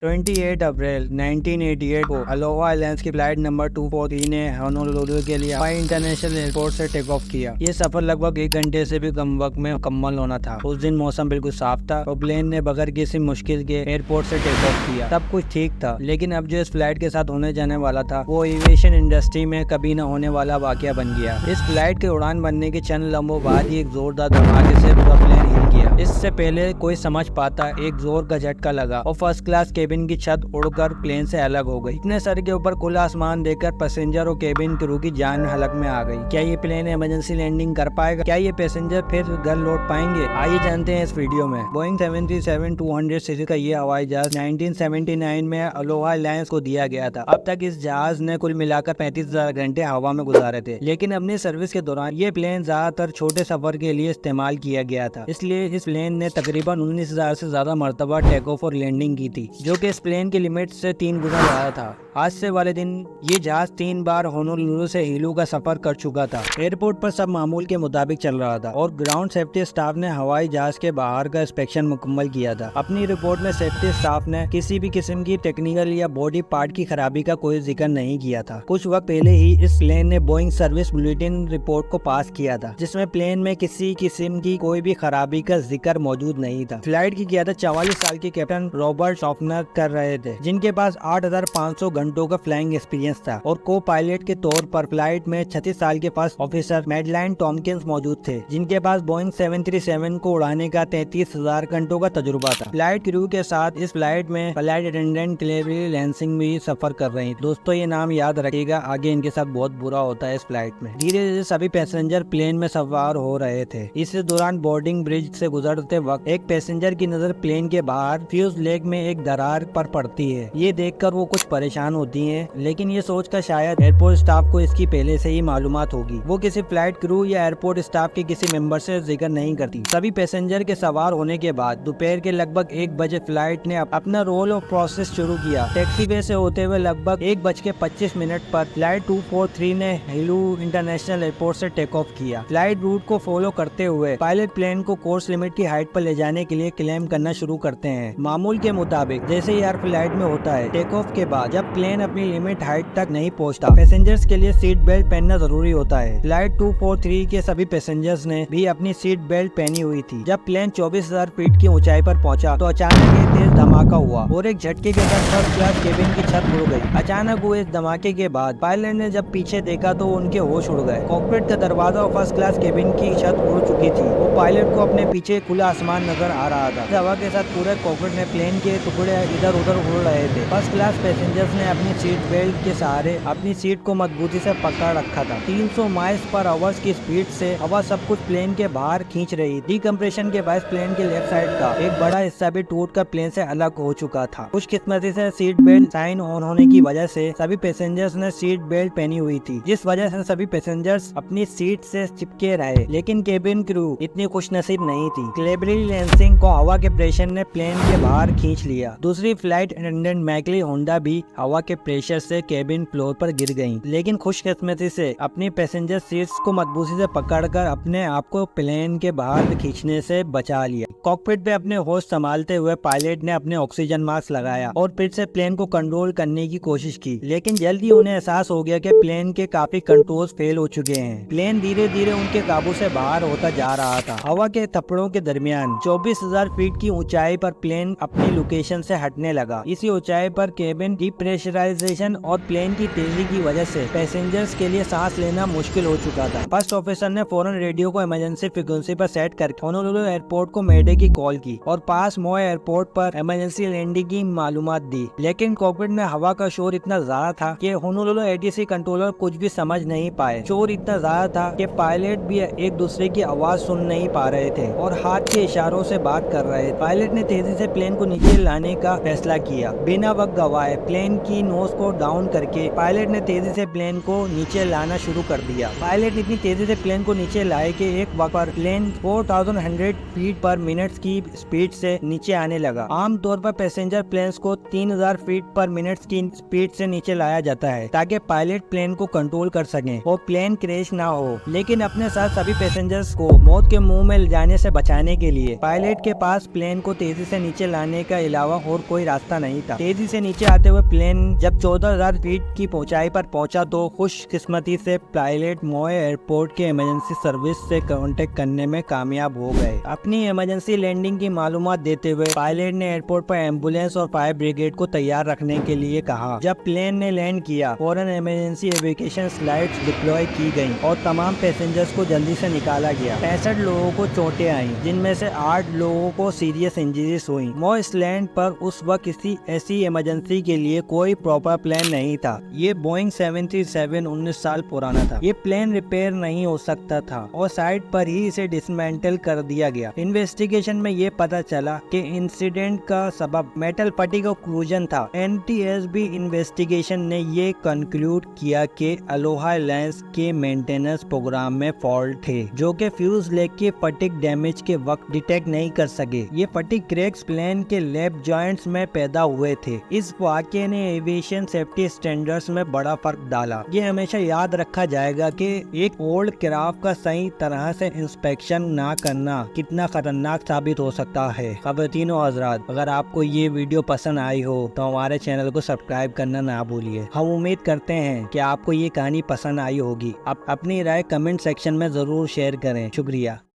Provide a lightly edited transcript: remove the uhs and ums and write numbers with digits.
28 अप्रैल 1988 को Aloha airlines की flight number 243 ने होनोलुलु के लिए हवाई इंटरनेशनल एयरपोर्ट से टेक ऑफ किया। ये सफर लगभग 1 घंटे से भी कम वक्त में मुकम्मल होना था। उस दिन मौसम बिल्कुल साफ था और प्लेन ने बगैर किसी मुश्किल के एयरपोर्ट से टेक ऑफ किया। सब कुछ ठीक था, लेकिन अब जो इस फ्लाइट के साथ होने जाने वाला था वो एविएशन इंडस्ट्री में कभी न होने वाला वाकया बन गया। इस फ्लाइट के उड़ान बनने के चंद लम्हों बाद ही एक जोरदार धमाके से पूरा प्लेन हिल गया। इससे पहले कोई समझ पाता, एक जोर का झटका लगा और फर्स्ट क्लास केबिन की छत उड़कर प्लेन से अलग हो गई। इतने सर के ऊपर खुला आसमान देखकर पैसेंजर और केबिन क्रू की जान हलक में आ गई। क्या ये प्लेन इमरजेंसी लैंडिंग कर पाएगा? क्या ये पैसेंजर फिर घर लौट पाएंगे? आइए जानते हैं इस वीडियो में। बोइंग 737-200 सीरीज का ये हवाई जहाज 1979 में अलोहा एयरलाइंस को दिया गया था। अब तक इस जहाज ने कुल मिलाकर 35,000 घंटे हवा में गुजारे थे, लेकिन अपनी सर्विस के दौरान ये प्लेन ज्यादातर छोटे सफर के लिए इस्तेमाल किया गया था। इसलिए इस प्लेन ने तकरीबन 19,000 से ज्यादा मरतबा टेक ऑफ और लैंडिंग की थी, जो कि इस प्लेन की लिमिट से 3 गुना ज्यादा था। आज से वाले दिन ये जहाज 3 बार होनोलुलु से हिलू का सफर कर चुका था। एयरपोर्ट पर सब मामूल के मुताबिक चल रहा था और ग्राउंड सेफ्टी स्टाफ ने हवाई जहाज के बाहर का इंस्पेक्शन मुकम्मल किया था। अपनी रिपोर्ट में सेफ्टी स्टाफ ने किसी भी किस्म की टेक्निकल या बॉडी पार्ट की खराबी का कोई जिक्र नहीं किया था। कुछ वक्त पहले ही इस प्लेन ने बोइंग सर्विस बुलेटिन रिपोर्ट को पास किया था, जिसमें प्लेन में किसी किस्म की कोई भी खराबी का जिक्र मौजूद नहीं था। फ्लाइट की क़यादत 44 साल के कैप्टन रॉबर्ट शॉफनर कर रहे थे, जिनके पास 8,500 घंटों का फ्लाइंग एक्सपीरियंस था और को पायलट के तौर पर फ्लाइट में 36 साल के फर्स्ट ऑफिसर मैडलाइन टॉमकिंस मौजूद थे, जिनके पास बोइंग 737 को उड़ाने का 33,000 घंटों का तजुर्बा था। फ्लाइट क्रू के साथ इस फ्लाइट में फ्लाइट अटेंडेंट क्लेवरी लैंसिंग भी सफर कर रही। दोस्तों, ये नाम याद रखिएगा, आगे इनके साथ बहुत बुरा होता है इस फ्लाइट में। धीरे धीरे सभी पैसेंजर प्लेन में सवार हो रहे थे। इस दौरान बोर्डिंग ब्रिज से गुजरते वक्त एक पैसेंजर की नजर प्लेन के बाहर फ्यूज लेग में एक दरार पर पड़ती है। ये देखकर वो कुछ परेशान होती हैं, लेकिन ये सोचकर शायद एयरपोर्ट स्टाफ को इसकी पहले से ही मालूमात होगी। वो किसी फ्लाइट क्रू या एयरपोर्ट स्टाफ के किसी मेंबर से जिक्र नहीं करती। सभी पैसेंजर के सवार होने के बाद दोपहर के लगभग 1 बजे फ्लाइट ने अपना रोल ऑफ प्रोसेस शुरू किया। टैक्सी वे से होते हुए लगभग 1:25 पर फ्लाइट 243 ने हिलू इंटरनेशनल एयरपोर्ट से टेक ऑफ किया। फ्लाइट रूट को फॉलो करते हुए पायलट प्लेन को कोर्स लिमिट की हाइट पर ले जाने के लिए क्लेम करना शुरू करते हैं। मामूल के मुताबिक जैसे ही हर फ्लाइट में होता है, टेक ऑफ के बाद जब प्लेन अपनी लिमिट हाइट तक नहीं पहुंचता, पैसेंजर्स के लिए सीट बेल्ट पहनना जरूरी होता है। फ्लाइट 243 के सभी पैसेंजर्स ने भी अपनी सीट बेल्ट पहनी हुई थी। जब प्लेन 24,000 फीट की ऊंचाई पर पहुंचा तो अचानक एक तेज धमाका हुआ और एक झटके के साथ फर्स्ट क्लास केबिन की छत उड़ गई। अचानक हुए इस धमाके के बाद पायलट ने जब पीछे देखा तो उनके होश उड़ गए। कॉकपिट का दरवाजा और फर्स्ट क्लास केबिन की छत उड़ चुकी थी। वो पायलट को अपने पीछे खुला आसमान नजर आ रहा था। हवा के साथ पूरे कॉकपिट में प्लेन के टुकड़े इधर उधर उड़ रहे थे। फर्स्ट क्लास पैसेंजर्स ने अपनी सीट बेल्ट के सहारे अपनी सीट को मजबूती से पकड़ रखा था। 300 माइल्स पर आवर की स्पीड से हवा सब कुछ प्लेन के बाहर खींच रही। डिकम्प्रेशन के बाद प्लेन के लेफ्ट साइड का एक बड़ा हिस्सा भी टूटकर प्लेन से अलग हो चुका था। खुशकिस्मती से सीट बेल्ट साइन ऑन होने की वजह से सभी पैसेंजर्स ने सीट बेल्ट पहनी हुई थी, जिस वजह से सभी पैसेंजर्स अपनी सीट से चिपके रहे। लेकिन केबिन क्रू इतनी खुशनसीब नहीं थी। क्लेवरी लैंसिंग को हवा के प्रेशर ने प्लेन के बाहर खींच लिया। दूसरी फ्लाइट अटेंडेंट मैकली होंडा भी हवा के प्रेशर से केबिन फ्लोर पर गिर गयी, लेकिन खुशकिस्मती से अपनी पैसेंजर सीट्स को मजबूती से पकड़कर अपने आप को प्लेन के बाहर खींचने से बचा लिया। कॉकपिट पे अपने होश संभालते हुए पायलट ने अपने ऑक्सीजन मास्क लगाया और फिर से प्लेन को कंट्रोल करने की कोशिश की, लेकिन जल्दी उन्हें एहसास हो गया कि प्लेन के काफी कंट्रोल्स फेल हो चुके हैं। प्लेन धीरे धीरे उनके काबू से बाहर होता जा रहा था। हवा के थप्पड़ों के दरमियान 24,000 फीट की ऊंचाई पर प्लेन अपनी लोकेशन से हटने लगा। इसी ऊंचाई पर केबिन डिप्रेशराइजेशन और प्लेन की तेजी की वजह से पैसेंजर्स के लिए सांस लेना मुश्किल हो चुका था। फर्स्ट ऑफिसर ने फौरन रेडियो को इमरजेंसी फ्रीक्वेंसी पर सेट कर होनोलुलु एयरपोर्ट को मेडे की कॉल की और पास मोए एयरपोर्ट पर इमरजेंसी लैंडिंग की मालूमात दी। लेकिन कॉकपिट में हवा का शोर इतना ज्यादा था कि होनोलुलु एटीसी कंट्रोलर कुछ भी समझ नहीं पाए। शोर इतना ज्यादा था कि पायलट भी एक दूसरे की आवाज सुन नहीं पा रहे थे और हाथ के इशारों से बात कर रहे थे। पायलट ने तेजी से प्लेन को नीचे लाने का फैसला किया। बिना वक्त गवाए प्लेन की नोज को डाउन करके पायलट ने तेजी से प्लेन को नीचे लाना शुरू कर दिया। पायलट इतनी तेजी से प्लेन को नीचे लाए कि एक वक्त पर प्लेन 4100 फीट पर मिनट की स्पीड से नीचे आने लगा। आमतौर पर पैसेंजर प्लेन्स को 3000 फीट पर मिनट की स्पीड से नीचे लाया जाता है ताकि पायलट प्लेन को कंट्रोल कर सके और प्लेन क्रैश ना हो। लेकिन अपने साथ सभी पैसेंजर्स को मौत के मुंह में जाने से बचाने के लिए पायलट के पास प्लेन को तेजी से नीचे लाने के अलावा और कोई रास्ता नहीं था। तेजी से नीचे आते हुए प्लेन जब 14000 फीट की ऊंचाई पर पहुंचा तो खुशकिस्मती से पायलट मोए एयरपोर्ट के इमरजेंसी सर्विस से कांटेक्ट करने में कामयाब हो गए। अपनी इमरजेंसी लैंडिंग की मालूमात देते हुए पायलट ने एयरपोर्ट पर एम्बुलेंस और फायर ब्रिगेड को तैयार रखने के लिए कहा। जब प्लेन ने लैंड किया फौरन इमरजेंसी एविकेशन स्लाइड्स डिप्लॉय की गयी और तमाम पैसेंजर्स को जल्दी से निकाला गया। 65 लोगों को चोटें आई, जिनमें से 8 लोगों को सीरियस इंजरीज हुई। मो आइलैंड पर उस वक्त किसी ऐसी इमरजेंसी के लिए कोई प्रॉपर प्लान नहीं था। ये बोइंग 737 19 साल पुराना था। ये प्लेन रिपेयर नहीं हो सकता था और साइट पर ही इसे डिसमेंटल कर दिया गया। इन्वेस्टिगेशन में ये पता चला कि इंसिडेंट का सबब मेटल फटीग ऑक्लूजन था। NTSB इन्वेस्टिगेशन ने ये कंक्लूड किया कि अलोहा एयरलाइंस के मेंटेनेंस प्रोग्राम में फॉल्ट थे, जो कि फ्यूज लेग के फटीग डैमेज के वक्त डिटेक्ट नहीं कर सके। ये फटीग क्रैक्स प्लेन के लैप जॉइंट्स में पैदा हुए थे। इस वाक़े ने एविएशन सेफ्टी स्टैंडर्ड्स में बड़ा फर्क डाला। ये हमेशा याद रखा जाएगा कि एक ओल्ड क्राफ्ट का सही तरह से इंस्पेक्शन ना करना कितना खतरनाक साबित हो सकता है। ख़वातीन और हज़रात, अगर आपको ये वीडियो पसंद आई हो तो हमारे चैनल को सब्सक्राइब करना ना भूलिए। हम उम्मीद करते हैं कि आपको ये कहानी पसंद आई होगी। आप अपनी राय कमेंट सेक्शन में ज़रूर शेयर करें। शुक्रिया।